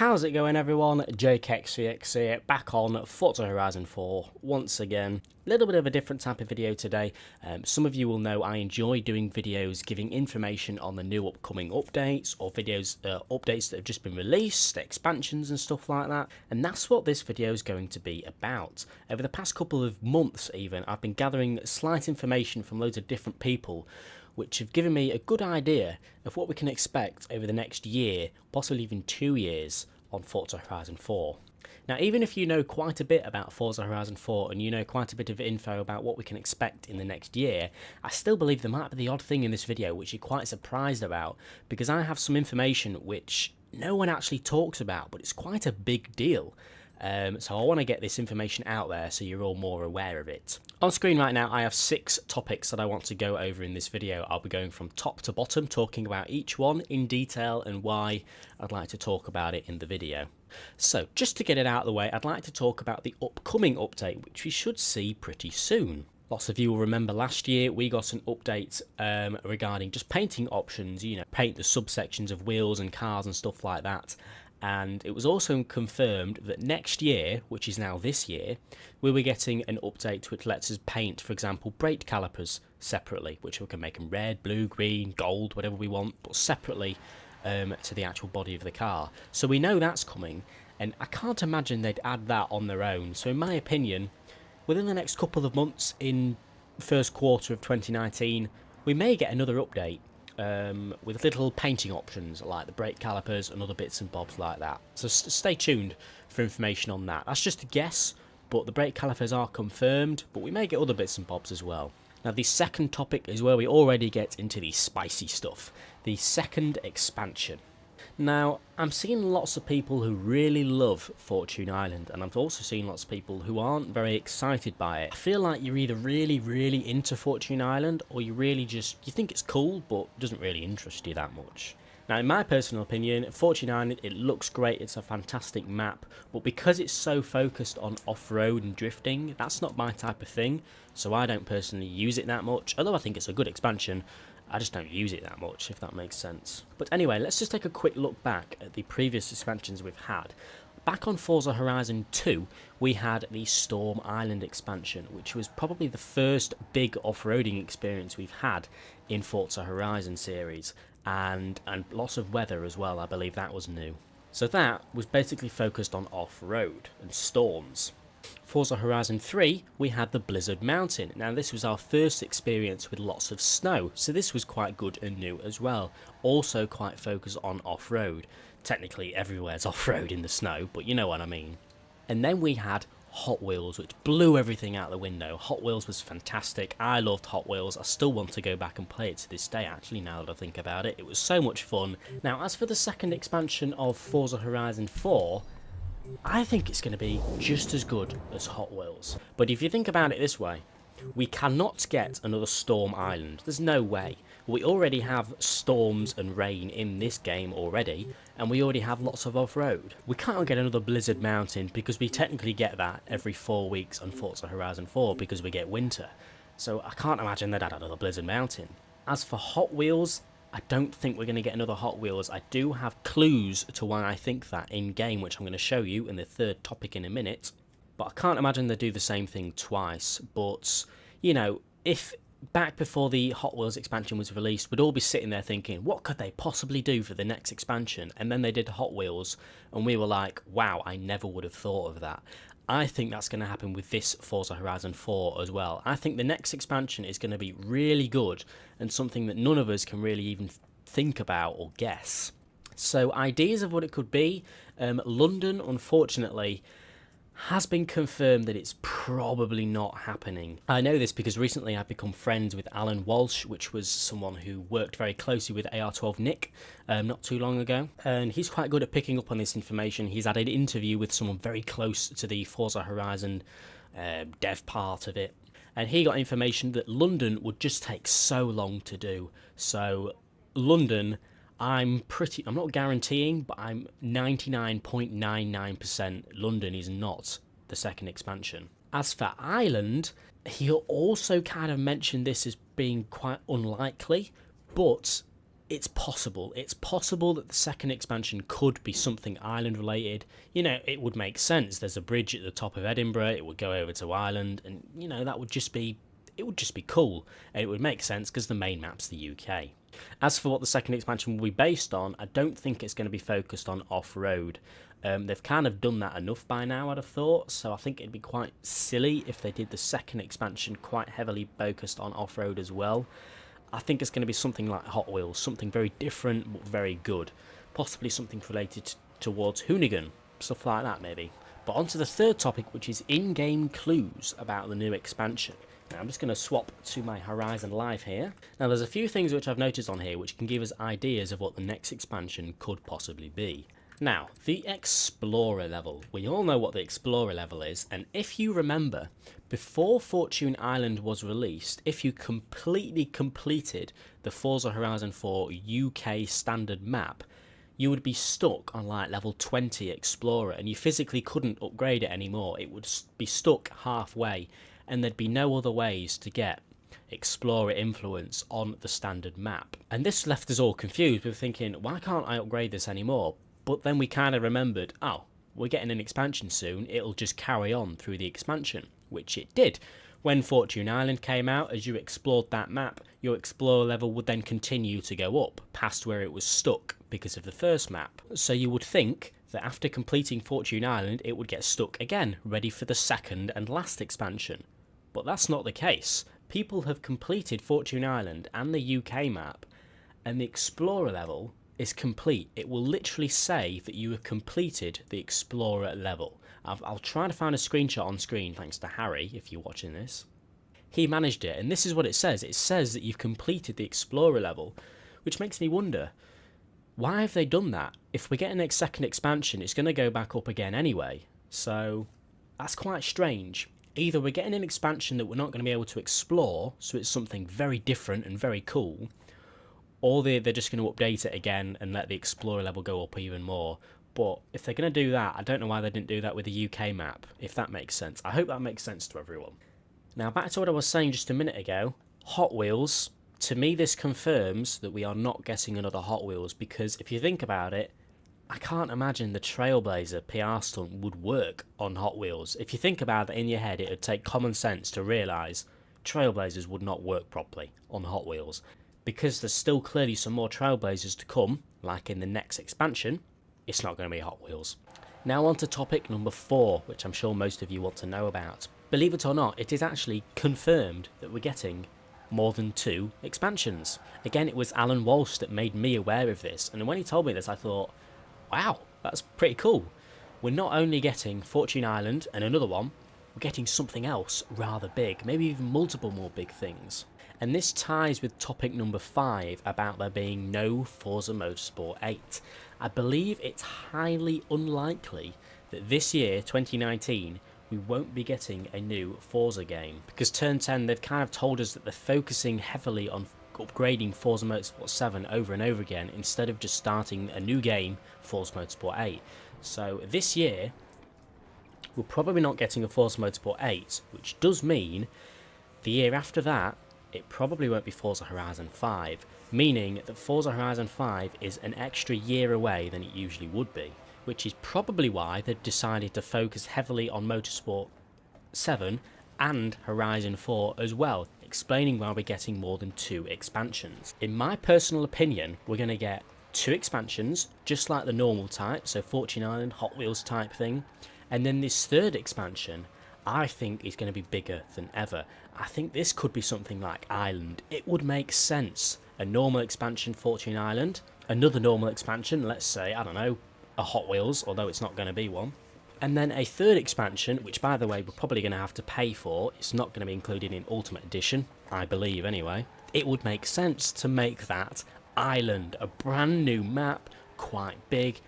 How's it going, everyone? JKXCX here, back on Forza Horizon 4 once again. A little bit of a different type of video today. Some of you will know I enjoy doing videos giving information on the new upcoming updates or videos, updates that have just been released, expansions and stuff like that. And that's what this video is going to be about. Over the past couple of months even, I've been gathering slight information from loads of different people which have given me a good idea of what we can expect over the next year, possibly even 2 years, on Forza Horizon 4. Now, even if you know quite a bit about Forza Horizon 4 and you know quite a bit of info about what we can expect in the next year, I still believe there might be the odd thing in this video which you're quite surprised about, because I have some information which no one actually talks about, but it's quite a big deal. So I want to get this information out there so you're all more aware of it. On screen right now I have 6 topics that I want to go over in this video. I'll be going from top to bottom, talking about each one in detail and why I'd like to talk about it in the video. So just to get it out of the way, I'd like to talk about the upcoming update, which we should see pretty soon. Lots of you will remember last year we got an update regarding just painting options, you know, paint the subsections of wheels and cars and stuff like that. And it was also confirmed that next year, which is now this year, we were getting an update which lets us paint, for example, brake calipers separately, which we can make them red, blue, green, gold, whatever we want, but separately to the actual body of the car. So we know that's coming, and I can't imagine they'd add that on their own. So in my opinion, within the next couple of months in first quarter of 2019, we may get another update. With little painting options like the brake calipers and other bits and bobs like that. So stay tuned for information on that. That's just a guess, but the brake calipers are confirmed, but we may get other bits and bobs as well. Now the second topic is where we already get into the spicy stuff, the second expansion. Now, I'm seeing lots of people who really love Fortune Island, and I've also seen lots of people who aren't very excited by it. I feel like you're either really into Fortune Island, or you think it's cool, but doesn't really interest you that much. Now, in my personal opinion, Fortune Island, it looks great, it's a fantastic map, but because it's so focused on off-road and drifting, that's not my type of thing, so I don't personally use it that much, although I think it's a good expansion. I just don't use it that much, if that makes sense. But anyway, let's just take a quick look back at the previous expansions we've had. Back on Forza Horizon 2, we had the Storm Island expansion, which was probably the first big off-roading experience we've had in Forza Horizon series. And lots of weather as well, I believe that was new. So that was basically focused on off-road and storms. Forza Horizon 3, we had the Blizzard Mountain. Now this was our first experience with lots of snow, so this was quite good and new as well. Also quite focused on off-road. Technically everywhere's off-road in the snow, but you know what I mean. And then we had Hot Wheels, which blew everything out the window. Hot Wheels was fantastic. I loved Hot Wheels. I still want to go back and play it to this day, actually, now that I think about it. It was so much fun. Now, as for the second expansion of Forza Horizon 4, I think it's going to be just as good as Hot Wheels. But if you think about it this way, we cannot get another Storm Island. There's no way. We already have storms and rain in this game already, and we already have lots of off-road. We can't get another Blizzard Mountain because we technically get that every 4 weeks on Forza Horizon 4 because we get winter. So I can't imagine they'd add another Blizzard Mountain. As for Hot Wheels, I don't think we're going to get another Hot Wheels. I do have clues to why I think that in-game, which I'm going to show you in the third topic in a minute. But I can't imagine they do the same thing twice. But, you know, if back before the Hot Wheels expansion was released, we'd all be sitting there thinking, what could they possibly do for the next expansion? And then they did Hot Wheels, and we were like, wow, I never would have thought of that. I think that's going to happen with this Forza Horizon 4 as well. I think the next expansion is going to be really good and something that none of us can really even think about or guess. So ideas of what it could be, London, unfortunately, has been confirmed that it's probably not happening. I know this because recently I've become friends with Alan Walsh, which was someone who worked very closely with AR12 Nick not too long ago. And he's quite good at picking up on this information. He's had an interview with someone very close to the Forza Horizon dev part of it. And he got information that London would just take so long to do. So London, I'm not guaranteeing, but I'm 99.99% London is not the second expansion. As for Ireland, he also kind of mentioned this as being quite unlikely, but it's possible. It's possible that the second expansion could be something island related. You know, it would make sense. There's a bridge at the top of Edinburgh. It would go over to Ireland, and you know that would just be, it would just be cool, and it would make sense because the main map's the UK. As for what the second expansion will be based on, I don't think it's going to be focused on off-road. They've kind of done that enough by now, I'd have thought, so I think it'd be quite silly if they did the second expansion quite heavily focused on off-road as well. I think it's going to be something like Hot Wheels, something very different but very good. Possibly something related towards Hoonigan, stuff like that maybe. But on to the third topic, which is in-game clues about the new expansion. Now I'm just going to swap to my Horizon Live here. Now there's a few things which I've noticed on here which can give us ideas of what the next expansion could possibly be. Now, the Explorer level. We all know what the Explorer level is, and if you remember, before Fortune Island was released, if you completely completed the Forza Horizon 4 UK standard map, you would be stuck on like level 20 Explorer, and you physically couldn't upgrade it anymore. It would be stuck halfway, and there'd be no other ways to get Explorer influence on the standard map. And this left us all confused. We were thinking, why can't I upgrade this anymore? But then we kind of remembered, oh, we're getting an expansion soon, it'll just carry on through the expansion, which it did. When Fortune Island came out, as you explored that map, your Explorer level would then continue to go up, past where it was stuck because of the first map. So you would think that after completing Fortune Island, it would get stuck again, ready for the second and last expansion. But that's not the case. People have completed Fortune Island and the UK map, and the Explorer level is complete. It will literally say that you have completed the Explorer level. I'll try to find a screenshot on screen, thanks to Harry, if you're watching this. He managed it, and this is what it says. It says that you've completed the Explorer level, which makes me wonder, why have they done that? If we're getting a second expansion, it's going to go back up again anyway. So that's quite strange. Either we're getting an expansion that we're not going to be able to explore, so it's something very different and very cool, or they're just going to update it again and let the Explorer level go up even more. But if they're going to do that, I don't know why they didn't do that with the UK map, if that makes sense. I hope that makes sense to everyone. Now back to what I was saying just a minute ago, Hot Wheels. To me this confirms that we are not getting another Hot Wheels, because if you think about it, I can't imagine the Trailblazer PR stunt would work on Hot Wheels. If you think about it in your head, it would take common sense to realise Trailblazers would not work properly on Hot Wheels. Because there's still clearly some more Trailblazers to come, like in the next expansion, it's not going to be Hot Wheels. Now on to topic number 4, which I'm sure most of you want to know about. Believe it or not, it is actually confirmed that we're getting more than 2 expansions. Again, it was Alan Walsh that made me aware of this, and when he told me this I thought, wow, that's pretty cool. We're not only getting Fortune Island and another one, we're getting something else rather big, maybe even multiple more big things. And this ties with topic number 5 about there being no Forza Motorsport 8. I believe it's highly unlikely that this year, 2019, we won't be getting a new Forza game. Because Turn 10, they've kind of told us that they're focusing heavily on upgrading Forza Motorsport 7 over and over again, instead of just starting a new game, Forza Motorsport 8. So this year, we're probably not getting a Forza Motorsport 8, which does mean the year after that, it probably won't be Forza Horizon 5, meaning that Forza Horizon 5 is an extra year away than it usually would be, which is probably why they've decided to focus heavily on Motorsport 7 and Horizon 4 as well, explaining why we're getting more than 2 expansions. In my personal opinion, we're going to get 2 expansions, just like the normal type, so Fortune Island, Hot Wheels type thing, and then this third expansion I think is going to be bigger than ever. I think this could be something like Island. It would make sense. A normal expansion, Fortune Island. Another normal expansion, let's say, I don't know, a Hot Wheels, although it's not going to be one. And then a third expansion, which by the way we're probably going to have to pay for. It's not going to be included in Ultimate Edition, I believe anyway. It would make sense to make that Island, a brand new map, quite big,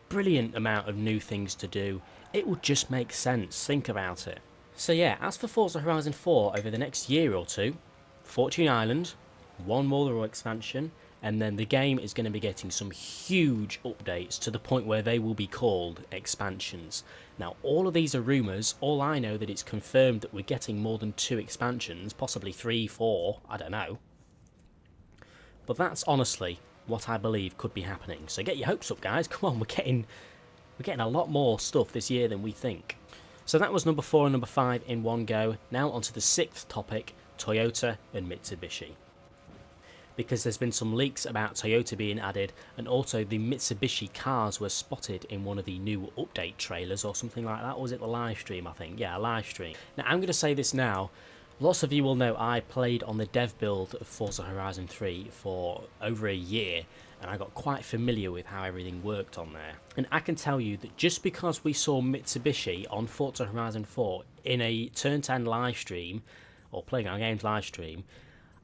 brilliant amount of new things to do. It would just make sense, think about it. So yeah, as for Forza Horizon 4 over the next year or two, Fortune Island, one more expansion, and then the game is going to be getting some huge updates to the point where they will be called expansions. Now all of these are rumours, all I know that it's confirmed that we're getting more than 2 expansions, possibly 3, 4, I don't know. But that's honestly what I believe could be happening. So get your hopes up, guys. Come on, we're getting a lot more stuff this year than we think. So that was number 4 and number 5 in one go. Now onto the 6th topic, Toyota and Mitsubishi. Because there's been some leaks about Toyota being added, and also the Mitsubishi cars were spotted in one of the new update trailers or something like that. Or was it the live stream, I think? Yeah, a live stream. Now, I'm going to say this now. Lots of you will know I played on the dev build of Forza Horizon 3 for over a year, and I got quite familiar with how everything worked on there. And I can tell you that just because we saw Mitsubishi on Forza Horizon 4 in a Turn 10 live stream, or Playing Our Games live stream,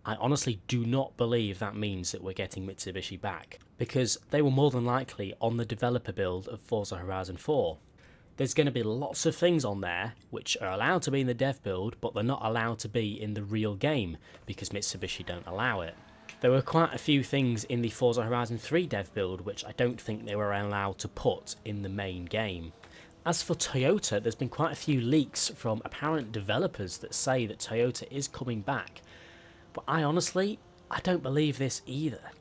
I honestly do not believe that means that we're getting Mitsubishi back, because they were more than likely on the developer build of Forza Horizon 4. There's going to be lots of things on there which are allowed to be in the dev build, but they're not allowed to be in the real game because Mitsubishi don't allow it. There were quite a few things in the Forza Horizon 3 dev build which I don't think they were allowed to put in the main game. As for Toyota, there's been quite a few leaks from apparent developers that say that Toyota is coming back. But I don't believe this either.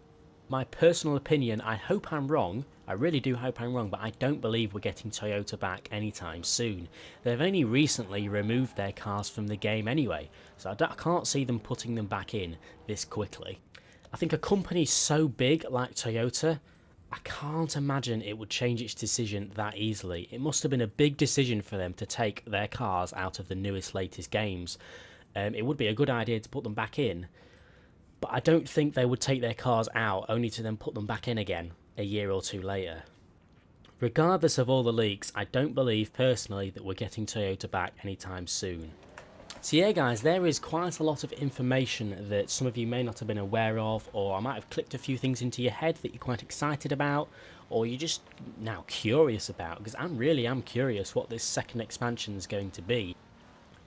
My personal opinion, I hope I'm wrong, I really do hope I'm wrong, but I don't believe we're getting Toyota back anytime soon. They've only recently removed their cars from the game anyway, so I can't see them putting them back in this quickly. I think a company so big like Toyota, I can't imagine it would change its decision that easily. It must have been a big decision for them to take their cars out of the newest, latest games. It would be a good idea to put them back in, but I don't think they would take their cars out only to then put them back in again a year or two later. Regardless of all the leaks, I don't believe personally that we're getting Toyota back anytime soon. So yeah guys, there is quite a lot of information that some of you may not have been aware of, or I might have clicked a few things into your head that you're quite excited about, or you're just now curious about, because I really am curious what this second expansion is going to be.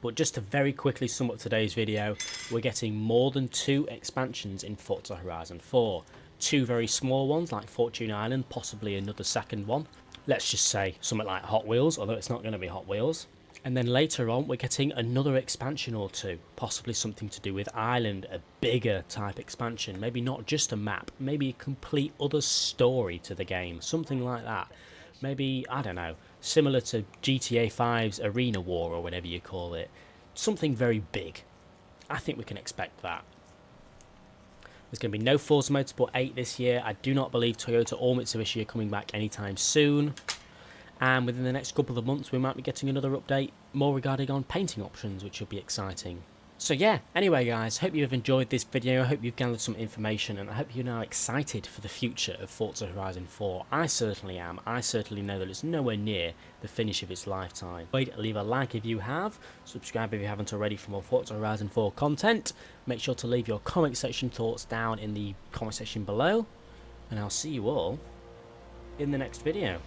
But just to very quickly sum up today's video, we're getting more than 2 expansions in Forza Horizon 4. 2 very small ones like Fortune Island, possibly another second one. Let's just say something like Hot Wheels, although it's not going to be Hot Wheels. And then later on we're getting another expansion or 2, possibly something to do with Ireland, a bigger type expansion, maybe not just a map, maybe a complete other story to the game, something like that. Maybe, I don't know, similar to GTA 5's Arena War or whatever you call it. Something very big. I think we can expect that. There's going to be no Forza Motorsport 8 this year. I do not believe Toyota or Mitsubishi are coming back anytime soon. And within the next couple of months we might be getting another update more regarding on painting options, which would be exciting. So yeah, anyway guys, hope you have enjoyed this video, I hope you've gathered some information, and I hope you're now excited for the future of Forza Horizon 4. I certainly am. I certainly know that it's nowhere near the finish of its lifetime. Leave a like if you have, subscribe if you haven't already for more Forza Horizon 4 content, make sure to leave your comment section thoughts down in the comment section below, and I'll see you all in the next video.